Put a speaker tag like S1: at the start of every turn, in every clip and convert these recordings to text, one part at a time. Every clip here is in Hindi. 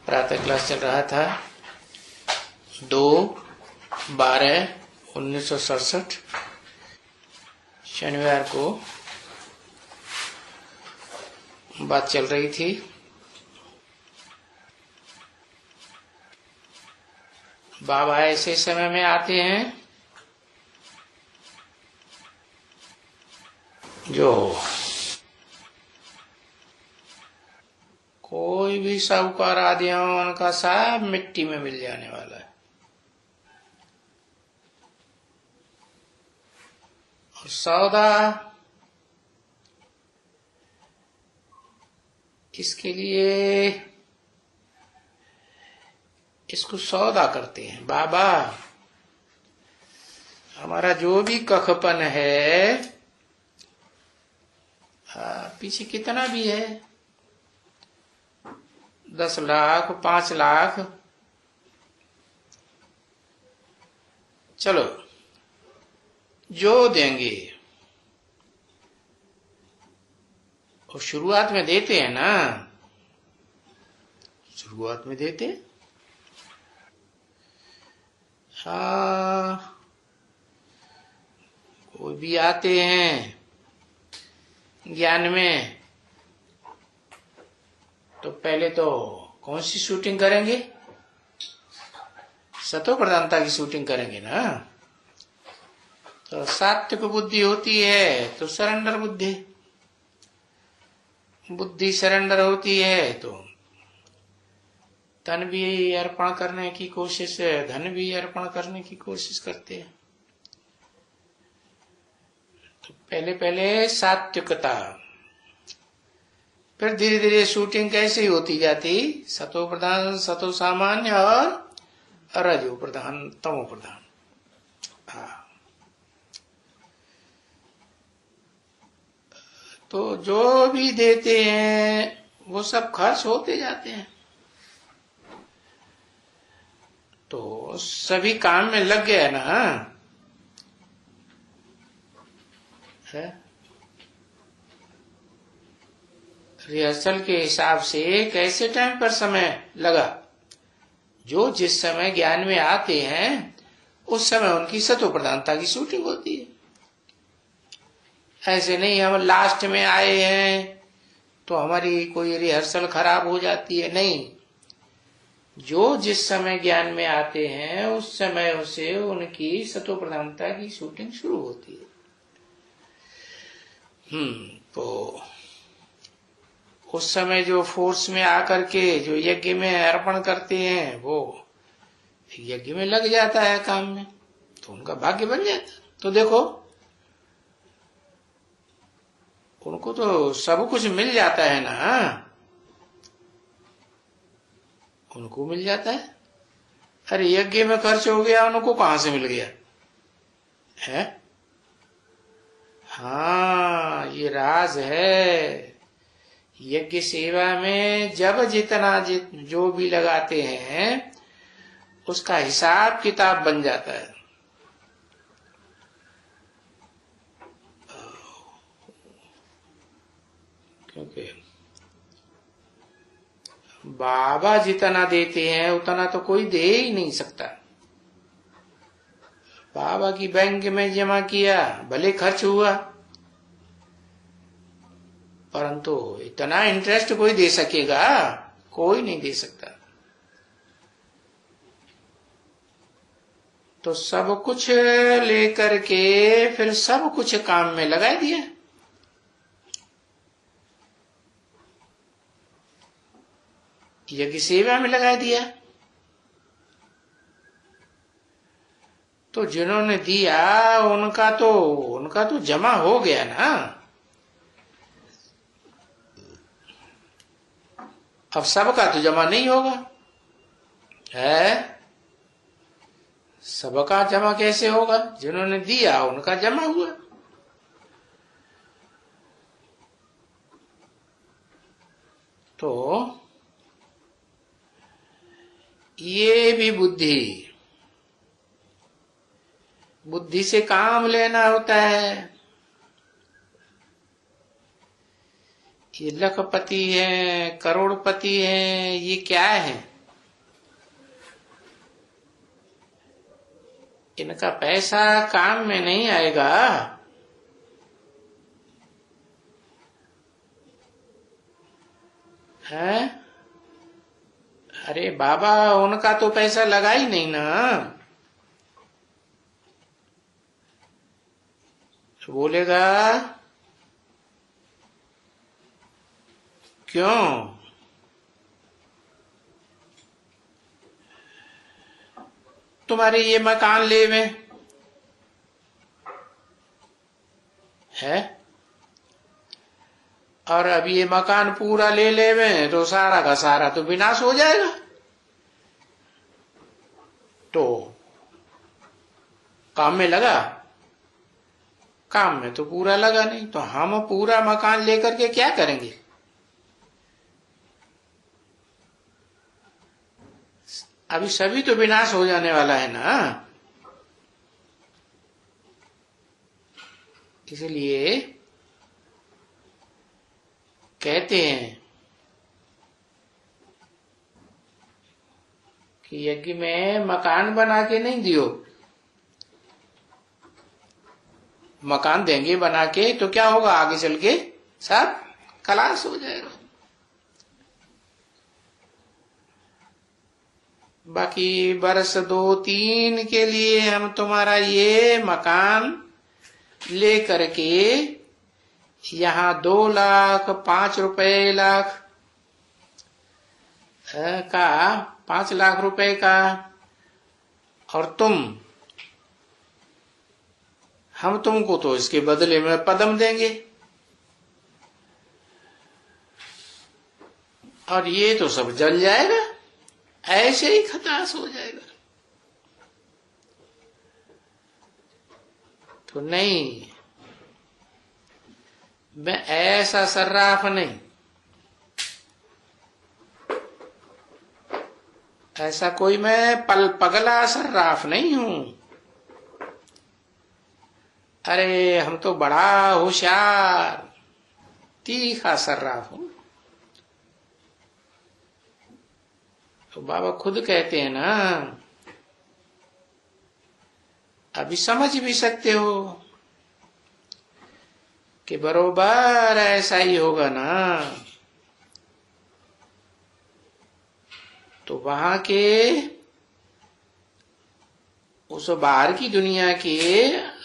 S1: प्रातः क्लास चल रहा था 2/12/1967 शनिवार को बात चल रही थी। बाबा ऐसे समय में आते हैं जो कोई भी साहूकार आदि उनका सब मिट्टी में मिल जाने वाला है। और सौदा इसके लिए इसको सौदा करते हैं। बाबा हमारा जो भी कखपन है, पीछे कितना भी है, 10 लाख 5 लाख, चलो जो देंगे और शुरुआत में देते हैं ना, शुरुआत में देते हैं। कोई भी आते हैं ज्ञान में तो पहले तो कौन सी शूटिंग करेंगे? सतो प्रधानता की शूटिंग करेंगे ना। तो सात्विक बुद्धि होती है तो सरेंडर बुद्धि सरेंडर होती है तो तन भी अर्पण करने की कोशिश, धन भी अर्पण करने की कोशिश करते हैं। तो पहले सात्विकता, फिर धीरे धीरे शूटिंग कैसे ही होती जाती, सतो प्रधान, सतो सामान्य और रजो प्रधान, तमो प्रधान। तो जो भी देते हैं वो सब खर्च होते जाते हैं। तो सभी काम में लग गया ना है? रिहर्सल के हिसाब से कैसे टाइम पर समय लगा। जो जिस समय ज्ञान में आते हैं उस समय उनकी सतो प्रधानता की शूटिंग होती है। ऐसे नहीं हम लास्ट में आए हैं तो हमारी कोई रिहर्सल खराब हो जाती है, नहीं। जो जिस समय ज्ञान में आते हैं उस समय से उनकी सतो प्रधानता की शूटिंग शुरू होती है। तो उस समय जो फोर्स में आकर के जो यज्ञ में अर्पण करते हैं वो यज्ञ में लग जाता है काम में, तो उनका भाग्य बन जाता है। तो देखो उनको तो सब कुछ मिल जाता है ना, उनको मिल जाता है। अरे यज्ञ में खर्च हो गया, उनको कहां से मिल गया है? हाँ, ये राज है। यज्ञ सेवा में जब जितना जो भी लगाते हैं उसका हिसाब किताब बन जाता है। क्योंकि बाबा जितना देते हैं उतना तो कोई दे ही नहीं सकता। बाबा की बैंक में जमा किया, भले खर्च हुआ, परंतु इतना इंटरेस्ट कोई दे सकेगा? कोई नहीं दे सकता। तो सब कुछ लेकर के फिर सब कुछ काम में लगा दिया। यज्ञ सेवा में लगा दिया। तो जिन्होंने दिया उनका तो जमा हो गया ना। अब सबका तो जमा नहीं होगा है? सबका जमा कैसे होगा? जिन्होंने दिया उनका जमा हुआ। तो ये भी बुद्धि से काम लेना होता है। ये लखपति है, करोड़पति है, ये क्या है? इनका पैसा काम में नहीं आएगा। है? अरे बाबा, उनका तो पैसा लगा ही नहीं ना। तो बोलेगा क्यों? तुम्हारे ये मकान ले में है, और अब ये मकान पूरा ले ले में तो सारा का सारा तो विनाश हो जाएगा। तो काम में लगा? काम में तो पूरा लगा नहीं, तो हम पूरा मकान लेकर के क्या करेंगे? अभी सभी तो विनाश हो जाने वाला है ना। इसलिए कहते हैं कि यज्ञ में मकान बना के नहीं दियो। मकान देंगे बना के तो क्या होगा, आगे चल के सब खलास हो जाएगा। बाकी बरस 2-3 के लिए हम तुम्हारा ये मकान ले करके यहाँ 2 लाख 5 रुपए लाख का 5 लाख रुपए का, और हम तुमको तो इसके बदले में पदम देंगे, और ये तो सब जल जाएगा, ऐसे ही खलास हो जाएगा। तो नहीं, मैं ऐसा सर्राफ नहीं, ऐसा कोई मैं पगला सर्राफ नहीं हूं। अरे हम तो बड़ा होशियार तीखा सर्राफ हूं। तो बाबा खुद कहते हैं ना, अभी समझ भी सकते हो कि बरोबर ऐसा ही होगा ना। तो वहां के उस बाहर की दुनिया के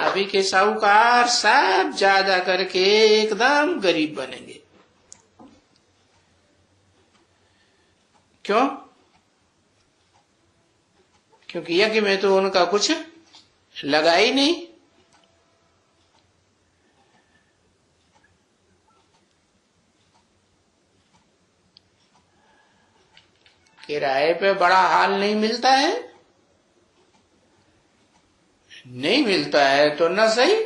S1: अभी के साहूकार सब ज्यादा करके एकदम गरीब बनेंगे। क्यों? क्योंकि यज्ञ में तो उनका कुछ लगा ही नहीं। किराए पे बड़ा हाल नहीं मिलता है, नहीं मिलता है तो न सही,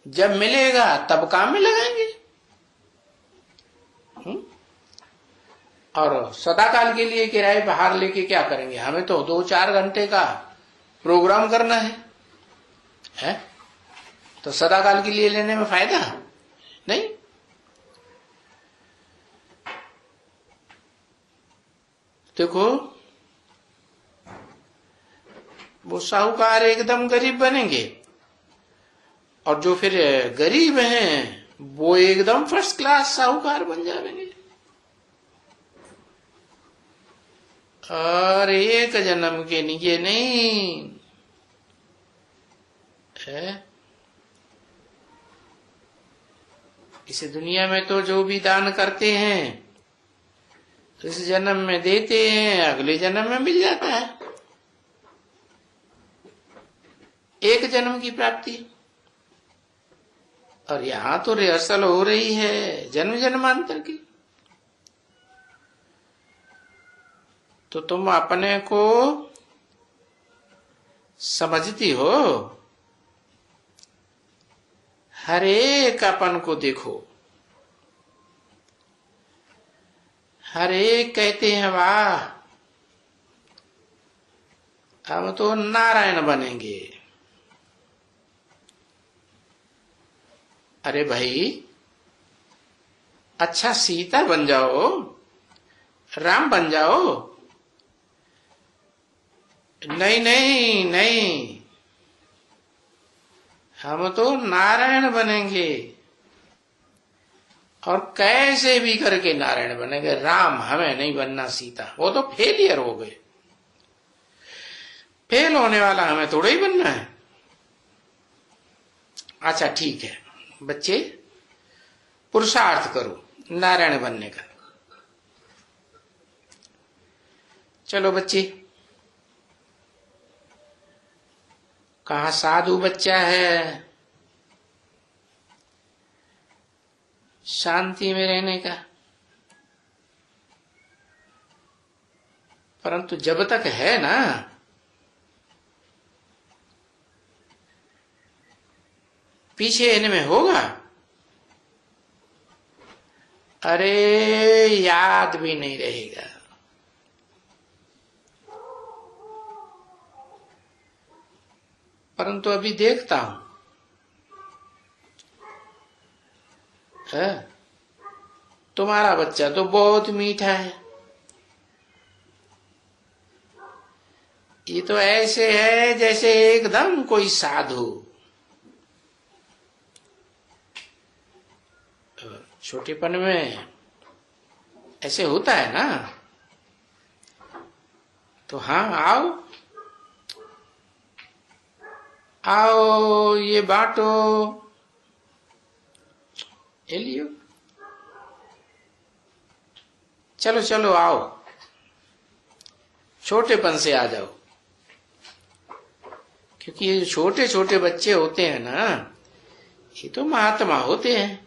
S1: जब मिलेगा तब काम में लगाएंगे। और सदाकाल के लिए किराए पे हार लेके क्या करेंगे? हमें तो 2-4 घंटे का प्रोग्राम करना है? तो सदाकाल के लिए लेने में फायदा नहीं। देखो, वो साहूकार एकदम गरीब बनेंगे, और जो फिर गरीब हैं वो एकदम फर्स्ट क्लास साहूकार बन जाएंगे। और एक जन्म के नीचे नहीं है। इस दुनिया में तो जो भी दान करते हैं तो इस जन्म में देते हैं, अगले जन्म में मिल जाता है, एक जन्म की प्राप्ति। और यहां तो रिहर्सल हो रही है जन्म जन्मांतर की। तो तुम अपने को समझती हो, हर एक अपन को देखो, हर एक कहते हैं वाह हम तो नारायण बनेंगे। अरे भाई, अच्छा सीता बन जाओ, राम बन जाओ। नहीं नहीं नहीं, हम तो नारायण बनेंगे, और कैसे भी करके नारायण बनेंगे। राम हमें नहीं बनना, सीता वो तो फेलियर हो गए। फेल होने वाला हमें थोड़ा ही बनना है। अच्छा ठीक है बच्चे, पुरुषार्थ करो नारायण बनने का। चलो बच्चे, कहा साधु बच्चा है शांति में रहने का, परंतु जब तक है ना, पीछे इनमें होगा, अरे याद भी नहीं रहेगा। परंतु अभी देखता हूं तुम्हारा बच्चा तो बहुत मीठा है। ये तो ऐसे है जैसे एकदम कोई साधु। छोटेपन में ऐसे होता है ना। तो हाँ आओ आओ, ये बांटो, ये लियो, चलो चलो आओ, छोटेपन से आ जाओ। क्योंकि ये छोटे छोटे बच्चे होते हैं ना, ये तो महात्मा होते हैं।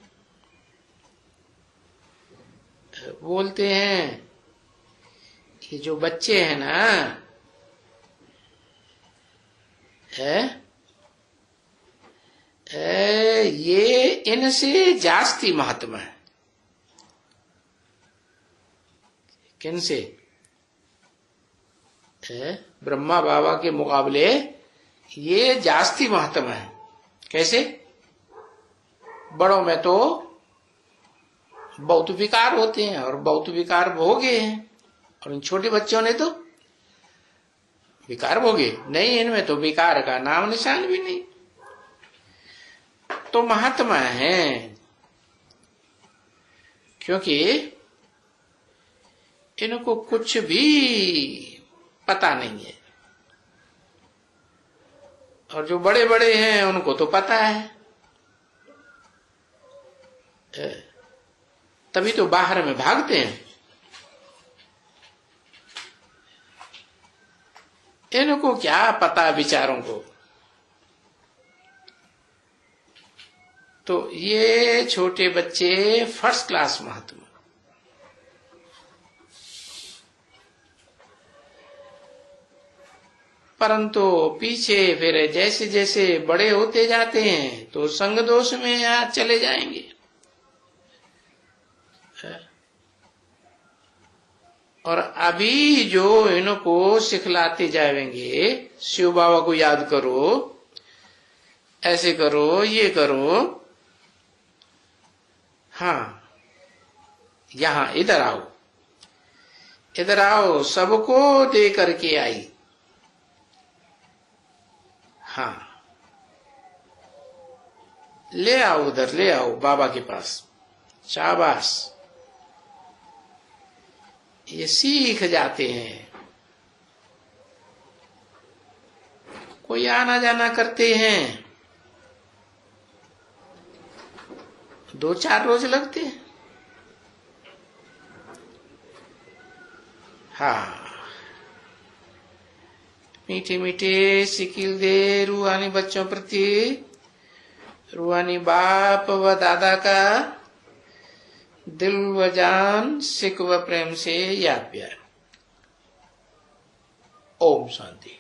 S1: बोलते हैं ये जो बच्चे हैं ना, ये इनसे जास्ती महात्मा है। किनसे? ब्रह्मा बाबा के मुकाबले ये जास्ती महात्मा है। कैसे? बड़ों में तो बहुत विकार होते हैं और बहुत विकार भोगे हैं, और इन छोटे बच्चों ने तो विकार भोगे नहीं, इनमें तो विकार का नाम निशान भी नहीं। तो महात्मा है, क्योंकि इनको कुछ भी पता नहीं है, और जो बड़े बड़े हैं उनको तो पता है। तभी तो बाहर में भागते हैं। इनको क्या पता विचारों को। तो ये छोटे बच्चे फर्स्ट क्लास महात्मा। परंतु पीछे फिर जैसे जैसे बड़े होते जाते हैं तो संग दोष में आप चले जाएंगे। और अभी जो इनको सिखलाते जाएंगे, शिव बाबा को याद करो, ऐसे करो, ये करो, हाँ यहां इधर आओ, इधर आओ, सबको दे करके आई। हाँ ले आओ, उधर ले आओ बाबा के पास, शाबाश। ये सीख जाते हैं। कोई आना जाना करते हैं, 2-4 रोज लगते हैं। हाँ मीठे मीठे सिकिल दे रूहानी बच्चों प्रति, रूहानी बाप व दादा का दिल व जान सिक व प्रेम से याद प्यार। ओम शांति।